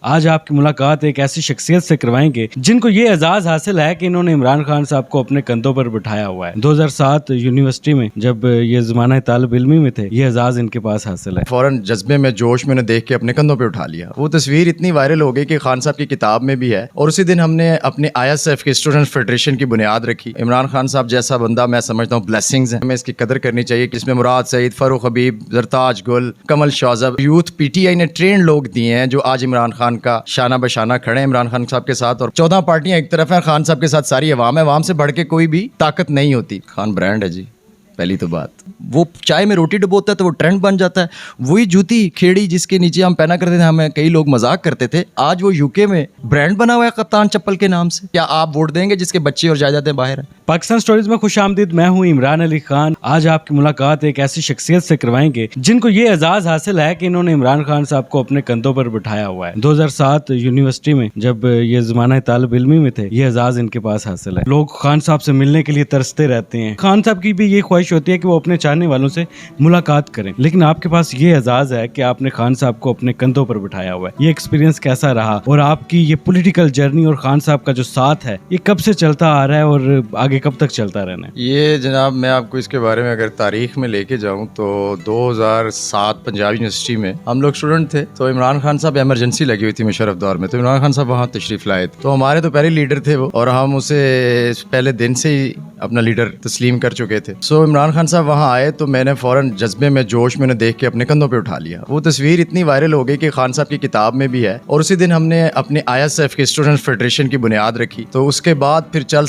آج آپ کی ملاقات ایک ایسی شخصیت سے کروائیں گے جن کو یہ اعزاز حاصل ہے کہ انہوں نے عمران خان صاحب کو اپنے کندھوں پر بٹھایا ہوا ہے۔ 2007 یونیورسٹی میں جب یہ زمانہ طالب علمی میں تھے، یہ اعزاز ان کے پاس حاصل ہے۔ فوراً جذبے میں جوش میں نے دیکھ کے اپنے کندھوں پہ اٹھا لیا۔ وہ تصویر اتنی وائرل ہو گئی کہ خان صاحب کی کتاب میں بھی ہے، اور اسی دن ہم نے اپنے ISF کے اسٹوڈنٹ فیڈریشن کی بنیاد رکھی۔ عمران خان صاحب جیسا بندہ میں سمجھتا ہوں بلیسنگز ہیں، ہمیں اس کی قدر کرنی چاہیے، جس میں مراد سعید، فاروق حبیب، زرتاج گل، کمل شوذب، یوتھ PTI نے ٹرینڈ لوگ دیے ہیں جو آج عمران خان کا شانہ بشانہ کھڑے ہیں عمران خان صاحب کے ساتھ، اور 14 پارٹیاں ایک طرف ہیں، خان صاحب کے ساتھ ساری عوام ہے۔ عوام سے بڑھ کے کوئی بھی طاقت نہیں ہوتی۔ خان برانڈ ہے جی، پہلی تو بات۔ وہ چائے میں روٹی ڈبوتا ہے تو وہ ٹرینڈ بن جاتا ہے۔ وہی جوتی کھیڑی جس کے نیچے ہم پہنا کرتے تھے، ہمیں کئی لوگ مذاق کرتے تھے، آج وہ UK میں برانڈ بنا ہوا ہے کپتان چپل کے نام سے۔ کیا آپ ووٹ دیں گے جس کے بچے اور جائیدادیں باہر ہیں؟ پاکستان سٹوریز میں خوش آمدید، میں ہوں عمران علی خان۔ آج آپ کی ملاقات ایک ایسی شخصیت سے کروائیں گے جن کو یہ اعزاز حاصل ہے کہ انہوں نے عمران خان صاحب کو اپنے کندھوں پر بٹھایا ہوا ہے۔ 2007 یونیورسٹی میں جب یہ زمانہ طالب علمی میں تھے، یہ اعزاز ان کے پاس حاصل ہے۔ لوگ خان صاحب سے ملنے کے لیے ترستے رہتے ہیں، خان صاحب کی بھی یہ خواہش ہوتی ہے کہ وہ اپنے چاہنے والوں سے ملاقات کریں، لیکن آپ کے پاس یہ اعزاز ہے کہ آپ نے خان صاحب کو اپنے کندھوں پر بٹھایا ہوا ہے۔ یہ ایکسپیرینس کیسا رہا، اور آپ کی یہ پولیٹیکل جرنی اور خان صاحب کا جو ساتھ ہے، یہ کب سے چلتا آ رہا ہے اور آگے کب تک چلتا رہنا ہے؟ یہ جناب میں آپ کو اس کے بارے میں اگر تاریخ میں لے کے جاؤں تو 2007 پنجاب یونیورسٹی میں ہم لوگ اسٹوڈنٹ تھے، تو عمران خان صاحب ایمرجنسی لگی ہوئی تھی مشرف دور میں، تو عمران خان صاحب وہاں تشریف لائے تھے، تو ہمارے تو پہلے لیڈر تھے وہ، اور ہم اسے پہلے دن سے ہی اپنا لیڈر تسلیم کر چکے تھے۔ سو عمران خان صاحب وہاں آئے تو میں نے فوراً جذبے میں جوش میں نے دیکھ کے اپنے کندھوں پہ اٹھا لیا۔ وہ تصویر اتنی وائرل ہو گئی کہ خان صاحب کی کتاب میں بھی ہے، اور اسی دن ہم نے اپنے ISF کے اسٹوڈنٹ فیڈریشن کی بنیاد رکھی۔ تو اس کے بعد پھر چل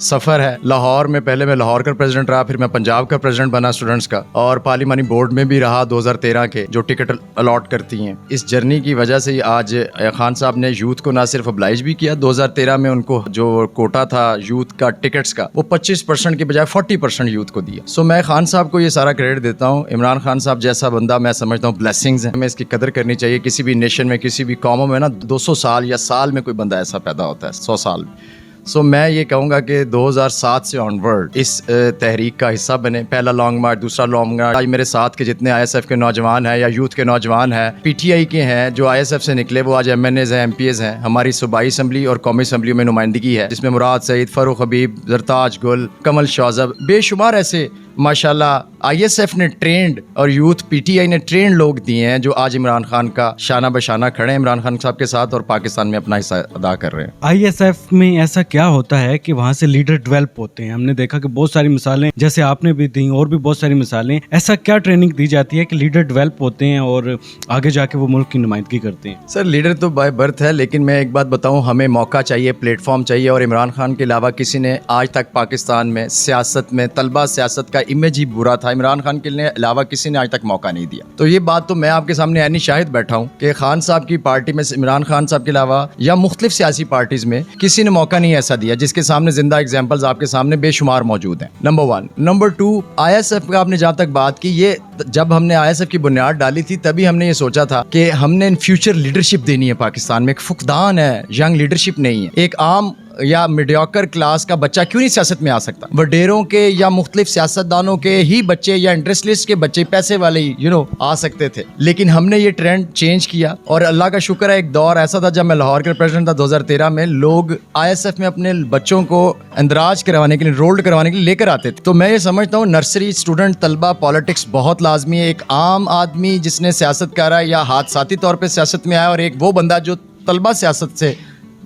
سفر ہے لاہور میں، پہلے میں لاہور کا پریزیڈنٹ رہا، پھر میں پنجاب کا پریزیڈنٹ بنا اسٹوڈنٹس کا، اور پارلیمانی بورڈ میں بھی رہا 2013 کے، جو ٹکٹ الاٹ کرتی ہیں۔ اس جرنی کی وجہ سے آج خان صاحب نے یوتھ کو نہ صرف ابلائج بھی کیا، 2013 میں ان کو جو کوٹا تھا یوتھ کا ٹکٹس کا، وہ 25% کی بجائے 40% یوتھ کو دیا۔ سو میں خان صاحب کو یہ سارا کریڈٹ دیتا ہوں۔ عمران خان صاحب جیسا بندہ میں سمجھتا ہوں بلیسنگز ہیں، ہمیں اس کی قدر کرنی چاہیے۔ کسی بھی نیشن میں، کسی بھی قوموں میں نا 200 سال یا سال میں کوئی بندہ ایسا پیدا ہوتا ہے، 100 سال میں۔ سو میں یہ کہوں گا کہ 2007 سے آنورڈ اس تحریک کا حصہ بنے۔ پہلا لانگ مارچ، دوسرا لانگ مارچ، آج میرے ساتھ کے جتنے ISF کے نوجوان ہیں یا یوتھ کے نوجوان ہیں، PTI کے ہیں جو ISF سے نکلے، وہ آج MNAs ہیں، MPs ہیں۔ ہماری صوبائی اسمبلی اور قومی اسمبلیوں میں نمائندگی ہے، جس میں مراد سعید، فاروق حبیب، زرتاج گل، کمل شوذب، بے شمار ایسے ماشاءاللہ ISF نے ٹرینڈ اور یوتھ PTI نے ٹرینڈ لوگ دیے ہیں جو آج عمران خان کا شانہ بشانہ کھڑے ہیں عمران خان صاحب کے ساتھ، اور پاکستان میں اپنا حصہ ادا کر رہے ہیں۔ ISF میں ایسا کیا ہوتا ہے کہ وہاں سے لیڈر ڈیولپ ہوتے ہیں؟ ہم نے دیکھا کہ بہت ساری مثالیں جیسے آپ نے بھی دیں، اور بھی بہت ساری مثالیں، ایسا کیا ٹریننگ دی جاتی ہے کہ لیڈر ڈیولپ ہوتے ہیں اور آگے جا کے وہ ملک کی نمائندگی کرتے ہیں؟ سر لیڈر تو بائی برتھ ہے، لیکن میں ایک بات بتاؤں، ہمیں موقع چاہیے، پلیٹ فارم چاہیے، اور عمران خان کے علاوہ کسی نے آج تک پاکستان میں سیاست میں، طلبہ سیاست کا امیج ہی برا تھا، عمران خان کے علاوہ کسی نے آج تک موقع نہیں دیا۔ تو یہ بات تو میں آپ کے سامنے عینی شاہد بیٹھا ہوں کہ خان صاحب کی پارٹی میں عمران خان صاحب کے علاوہ یا مختلف سیاسی پارٹیز میں کسی نے موقع نہیں ایسا دیا جس کے سامنے زندہ ایگزامپلز آپ کے سامنے بے شمار موجود ہیں۔ نمبر 1۔ نمبر 2، ISF کا آپ نے جہاں تک بات کی، یہ جب ہم نے ISF کی بنیاد ڈالی تھی تبھی ہم نے یہ سوچا تھا کہ ہم نے ان فیوچر لیڈرشپ دینی ہے پاکستان میں۔ ایک فقدان ہے، ینگ لیڈرشپ نہیں ہے۔ ایک عام یا میڈیوکر کلاس کا بچہ کیوں نہیں سیاست میں آ سکتا؟ وڈیروں کے یا مختلف سیاستدانوں کے ہی بچے یا انٹرسٹ لسٹ کے بچے، پیسے والے ہی آ سکتے تھے، لیکن ہم نے یہ ٹرینڈ چینج کیا، اور اللہ کا شکر ہے ایک دور ایسا تھا جب میں لاہور کا پریزیڈنٹ تھا 2013 میں، لوگ ISF میں اپنے بچوں کو اندراج کروانے کے لیے، انرولڈ کروانے کے لیے لے کر آتے تھے۔ تو میں یہ سمجھتا ہوں نرسری اسٹوڈنٹ، طلبہ، پالیٹکس بہت لازمی ہے۔ ایک عام آدمی جس نے سیاست کرا یا حادثاتی طور پہ سیاست میں آیا، اور ایک وہ بندہ جو طلبہ سیاست سے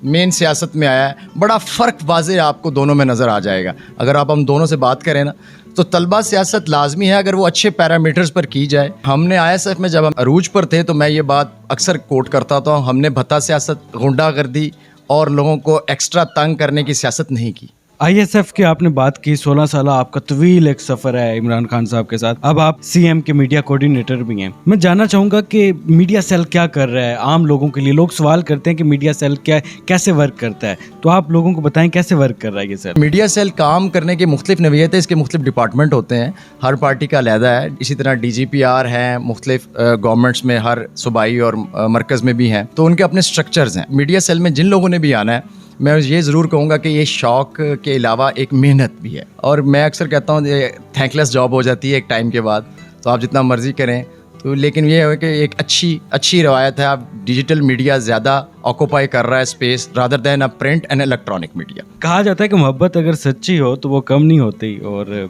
مین سیاست میں آیا ہے، بڑا فرق واضح آپ کو دونوں میں نظر آ جائے گا۔ اگر ہم دونوں سے بات کریں نا تو طلبہ سیاست لازمی ہے اگر وہ اچھے پیرامیٹرز پر کی جائے۔ ہم نے ISF میں جب ہم عروج پر تھے تو میں یہ بات اکثر کوٹ کرتا تھا، ہم نے بھتہ سیاست، غنڈہ گردی اور لوگوں کو ایکسٹرا تنگ کرنے کی سیاست نہیں کی۔ ISF کی آپ نے بات کی، 16 سالہ آپ کا طویل ایک سفر ہے عمران خان صاحب کے ساتھ، اب آپ CM کے میڈیا کوارڈینیٹر بھی ہیں۔ میں جاننا چاہوں گا کہ میڈیا سیل کیا کر رہا ہے عام لوگوں کے لیے؟ لوگ سوال کرتے ہیں کہ میڈیا سیل کیسے ورک کرتا ہے، تو آپ لوگوں کو بتائیں کیسے ورک کر رہا ہے یہ سیل؟ میڈیا سیل کام کرنے کے مختلف نوعیت ہے، اس کے مختلف ڈپارٹمنٹ ہوتے ہیں، ہر پارٹی کا علیحدہ ہے۔ اسی طرح DGPR ہیں، مختلف گورنمنٹس میں ہر صوبائی اور مرکز میں بھی ہیں، تو ان کے اپنے سٹرکچرز ہیں۔ میڈیا سیل میں جن لوگوں نے بھی آنا ہے، میں یہ ضرور کہوں گا کہ یہ شوق کے علاوہ ایک محنت بھی ہے، اور میں اکثر کہتا ہوں یہ تھینک لیس جاب ہو جاتی ہے ایک ٹائم کے بعد، تو آپ جتنا مرضی کریں تو لیکن یہ ہے کہ ایک اچھی روایت ہے. اب ڈیجیٹل میڈیا زیادہ آکوپائی کر رہا ہے space rather than a print and electronic media. کہا جاتا ہے کہ محبت اگر سچی ہو تو وہ کم نہیں ہوتی, اور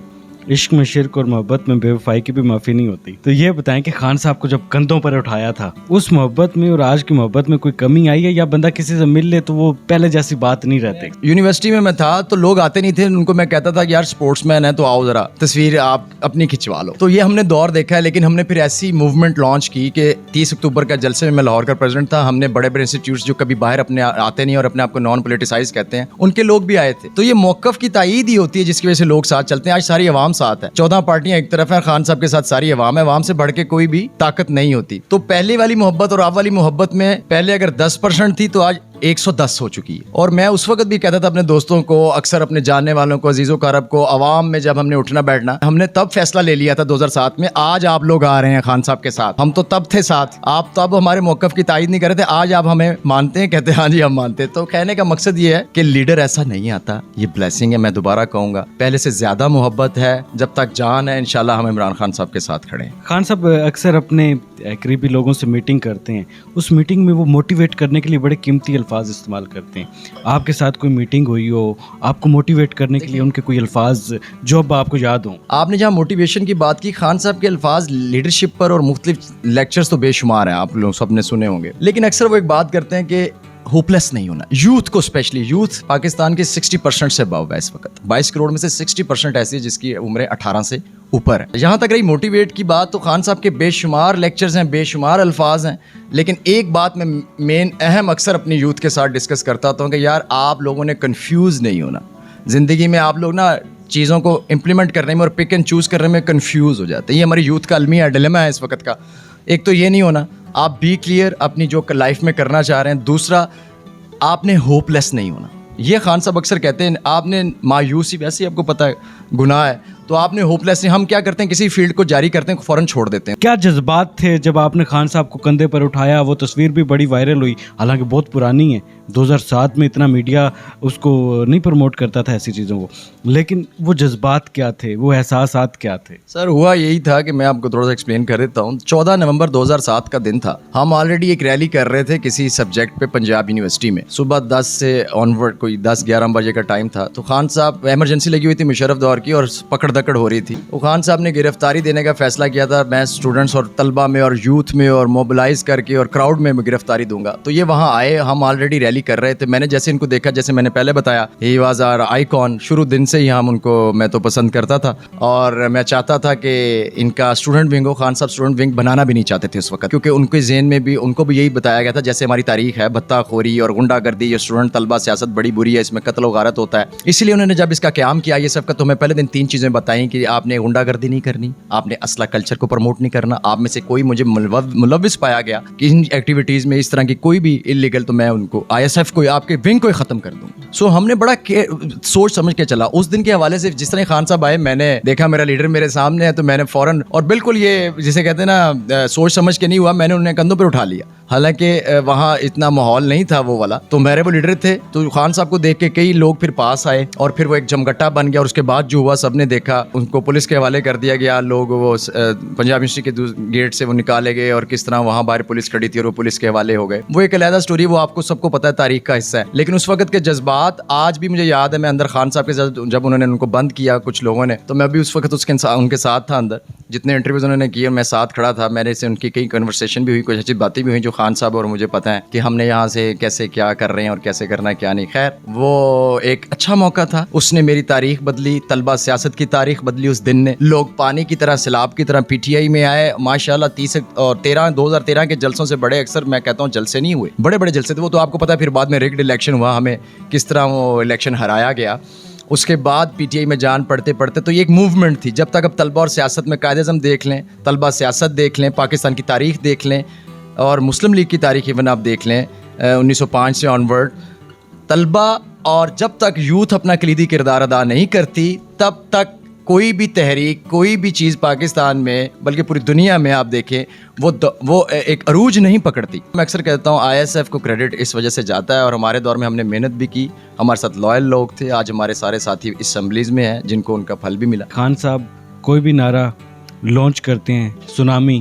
عشق میں شرک اور محبت میں بے وفائی کی بھی معافی نہیں ہوتی. تو یہ بتائیں کہ خان صاحب کو جب کندھوں پر اٹھایا تھا, اس محبت میں اور آج کی محبت میں کوئی کمی آئی ہے, یا بندہ کسی سے مل لے تو وہ پہلے جیسی بات نہیں رہتی؟ یونیورسٹی میں تھا تو لوگ آتے نہیں تھے, ان کو میں کہتا تھا کہ یار اسپورٹس مین ہے تو آؤ ذرا تصویر آپ اپنی کھنچوا لو. تو یہ ہم نے دور دیکھا ہے, لیکن ہم نے پھر ایسی موومنٹ لانچ کی کہ 30 اکتوبر کا جلسے میں لاہور کا پریزیڈنٹ تھا. ہم نے بڑے بڑے انسٹیٹیوٹس جو کبھی باہر اپنے آتے نہیں اور اپنے آپ کو نان پولیٹیسائز کہتے ہیں, ان کے لوگ بھی آئے تھے. تو یہ موقف کی تائید ہی ہوتی ہے جس کی وجہ سے لوگ ساتھ چلتے ہیں. آج ساری عوام ساتھ ہے, 14 پارٹیاں ایک طرف ہیں, خان صاحب کے ساتھ ساری عوام ہے. عوام سے بڑھ کے کوئی بھی طاقت نہیں ہوتی. تو پہلے والی محبت اور اب والی محبت میں پہلے اگر 10% تھی تو آج 110 ہو چکی ہے. اور میں اس وقت بھی کہتا تھا اپنے دوستوں کو, اکثر اپنے جاننے والوں کو, عزیز و اقارب کو, عوام میں جب ہم نے اٹھنا بیٹھنا, ہم نے تب فیصلہ لے لیا تھا 2007 میں. آج آپ لوگ آ رہے ہیں خان صاحب کے ساتھ, ہم تو تب تھے ساتھ, آپ تب ہمارے موقف کی تائید نہیں کر رہے تھے. آج آپ ہمیں مانتے ہیں, کہتے ہیں ہاں جی ہم مانتے ہیں. تو کہنے کا مقصد یہ ہے کہ لیڈر ایسا نہیں آتا, یہ بلیسنگ ہے. میں دوبارہ کہوں گا, پہلے سے زیادہ محبت ہے. جب تک جان ہے انشاءاللہ ہم عمران خان صاحب کے ساتھ کھڑے ہیں. خان صاحب اکثر اپنے قریبی لوگوں سے میٹنگ کرتے ہیں, اس میٹنگ میں وہ موٹیویٹ کرنے کے لیے بڑے قیمتی الفاظ استعمال کرتے ہیں. آپ کے ساتھ کوئی میٹنگ ہوئی ہو, آپ کو موٹیویٹ کرنے کے لیے ان کے کوئی الفاظ جو اب آپ کو یاد ہوں؟ آپ نے جہاں موٹیویشن کی بات کی, خان صاحب کے الفاظ لیڈرشپ پر اور مختلف لیکچرز تو بے شمار ہیں, آپ لوگ سب نے سنے ہوں گے. لیکن اکثر وہ ایک بات کرتے ہیں کہ ہوپلیس نہیں ہونا. یوتھ کو اسپیشلی, یوتھ پاکستان کے 60% سے ابو ہے اس وقت. 22 کروڑ میں سے 60% ایسی ہے جس کی عمریں 18 سے اوپر ہے. جہاں تک رہی موٹیویٹ کی بات, تو خان صاحب کے بے شمار لیکچرز ہیں, بے شمار الفاظ ہیں. لیکن ایک بات میں مین اہم اکثر اپنی یوتھ کے ساتھ ڈسکس کرتا ہوں کہ یار آپ لوگوں نے کنفیوز نہیں ہونا. زندگی میں آپ لوگ نا چیزوں کو امپلیمنٹ کرنے میں اور پک اینڈ چوز کرنے میں کنفیوز ہو جاتے ہیں. یہ ہماری یوتھ کا المیہ ڈیلیما ہے اس وقت کا. ایک تو یہ نہیں ہونا, آپ بی کلیئر اپنی جو لائف میں کرنا چاہ رہے ہیں. دوسرا, آپ نے ہوپ لیس نہیں ہونا. یہ خان صاحب اکثر کہتے ہیں آپ نے مایوسی, ویسے ہی آپ کو پتہ ہے گناہ ہے, تو آپ نے ہوپ لیس. ہم کیا کرتے ہیں, کسی فیلڈ کو جاری کرتے ہیں, فوراً چھوڑ دیتے ہیں. کیا جذبات تھے جب آپ نے خان صاحب کو کندھے پر اٹھایا؟ وہ تصویر بھی بڑی وائرل ہوئی, حالانکہ بہت پرانی ہے. 2007 میں اتنا میڈیا اس کو نہیں پروموٹ کرتا تھا ایسی چیزوں کو, لیکن وہ جذبات کیا تھے, وہ احساسات کیا تھے؟ سر ہوا یہی تھا کہ میں آپ کو تھوڑا سا ایکسپلین کر دیتا ہوں. 14 نومبر 2007 کا دن تھا. ہم آلریڈی ایک ریلی کر رہے تھے کسی سبجیکٹ پہ پنجاب یونیورسٹی میں. صبح 10 سے آنورڈ کوئی 10-11 بجے کا ٹائم تھا. تو خان صاحب, ایمرجنسی لگی ہوئی تھی مشرف دور کی اور پکڑ دکڑ ہو رہی تھی. تو خان صاحب نے گرفتاری دینے کا فیصلہ کیا تھا. میں اسٹوڈنٹس اور طلبہ میں اور یوتھ میں اور موبلائز کر کے اور کراؤڈ میں گرفتاری دوں گا. تو یہ وہاں آئے, ہم آلریڈی ریلی کر رہے تھے. میں نے جیسے ان کو دیکھا, جیسے میں نے پہلے بتایا, ہی واز آر آئیکن. شروع دن سے ہی ہم ان کو, میں تو پسند کرتا تھا اور میں چاہتا تھا کہ ان کا اسٹوڈنٹ ونگ ہو. خان صاحب اسٹوڈنٹ ونگ بنانا بھی نہیں چاہتے تھے اس وقت, کیونکہ ان کے ذہن میں بھی, ان کو بھی یہی بتایا گیا تھا جیسے ہماری تاریخ ہے, بھتہ خوری اور غنڈہ گردی, یہ اسٹوڈنٹ طلبہ سیاست بڑی بری ہے, اس میں قتل و غارت ہوتا ہے. اسی لیے انہوں نے جب اس کا قیام کیا یہ سب کا, تو ہمیں پہلے دن 3 چیزیں بتائیں کہ آپ نے غنڈہ گردی نہیں کرنی, آپ نے اسلحہ کلچر کو پروموٹ نہیں کرنا. آپ میں سے کوئی مجھے ملوث پایا گیا کہ ان ایکٹیویٹیز میں اس طرح کی کوئی بھی انلیگل, تو میں ان کو ISF کو, آپ کے ونگ کو ختم کر دوں. سو ہم نے بڑا سوچ سمجھ کے چلا. اس دن کے حوالے سے جس طرح خان صاحب آئے, میں نے دیکھا میرا لیڈر میرے سامنے ہے, تو میں نے فوراً, اور بالکل یہ جسے کہتے ہیں نا سوچ سمجھ کے نہیں ہوا, میں نے انہیں کندھوں پر اٹھا لیا. حالانکہ وہاں اتنا ماحول نہیں تھا وہ والا, تو میرے وہ لیڈر تھے. تو خان صاحب کو دیکھ کے کئی لوگ پھر پاس آئے اور پھر وہ ایک جمگٹا بن گیا. اور اس کے بعد جو ہوا سب نے دیکھا, ان کو پولیس کے حوالے کر دیا گیا. لوگ وہ پنجاب یونیورسٹی کے گیٹ سے وہ نکالے گئے اور کس طرح وہاں باہر پولیس کھڑی تھی اور وہ پولیس کے حوالے ہو گئے. وہ ایک علیحدہ سٹوری, وہ آپ کو سب کو پتہ ہے, تاریخ کا حصہ ہے. لیکن اس وقت کے جذبات آج بھی مجھے یاد ہے. میں اندر خان صاحب کے ساتھ جب انہوں نے ان کو بند کیا کچھ لوگوں نے, تو میں بھی اس وقت ان کے ساتھ تھا اندر. جتنے انٹرویوز انہوں نے کیے میں ساتھ کھڑا تھا. میرے سے ان کی کئی کنورسیشن بھی ہوئی, کچھ اچھی باتیں بھی ہوئی جو خان صاحب اور مجھے پتہ ہے کہ ہم نے یہاں سے کیسے کیا کر رہے ہیں اور کیسے کرنا ہے کیا نہیں. خیر وہ ایک اچھا موقع تھا, اس نے میری تاریخ بدلی, طلبہ سیاست کی تاریخ بدلی. اس دن نے لوگ پانی کی طرح, سیلاب کی طرح PTI میں آئے ماشاءاللہ. 30 اور 2013 کے جلسوں سے بڑے, اکثر میں کہتا ہوں جلسے نہیں ہوئے, بڑے بڑے جلسے تھے وہ. تو آپ کو پتہ ہے پھر بعد میں ریگڈ الیکشن ہوا, ہمیں کس طرح وہ الیکشن ہرایا گیا. اس کے بعد PTI میں جان پڑھتے پڑھتے تو یہ ایک موومنٹ تھی. جب تک اب طلبہ اور سیاست میں قائد اعظم دیکھ لیں, طلبہ سیاست دیکھ لیں, پاکستان کی تاریخ دیکھ لیں اور مسلم لیگ کی تاریخ ایون آپ دیکھ لیں 1905 سے آنورڈ, طلبہ اور جب تک یوتھ اپنا کلیدی کردار ادا نہیں کرتی, تب تک کوئی بھی تحریک, کوئی بھی چیز پاکستان میں بلکہ پوری دنیا میں آپ دیکھیں وہ ایک عروج نہیں پکڑتی. میں اکثر کہتا ہوں ISF کو کریڈٹ اس وجہ سے جاتا ہے, اور ہمارے دور میں ہم نے محنت بھی کی, ہمارے ساتھ لائل لوگ تھے. آج ہمارے سارے ساتھی اسمبلیز میں ہیں جن کو ان کا پھل بھی ملا. خان صاحب کوئی بھی نعرہ لانچ کرتے ہیں, سونامی,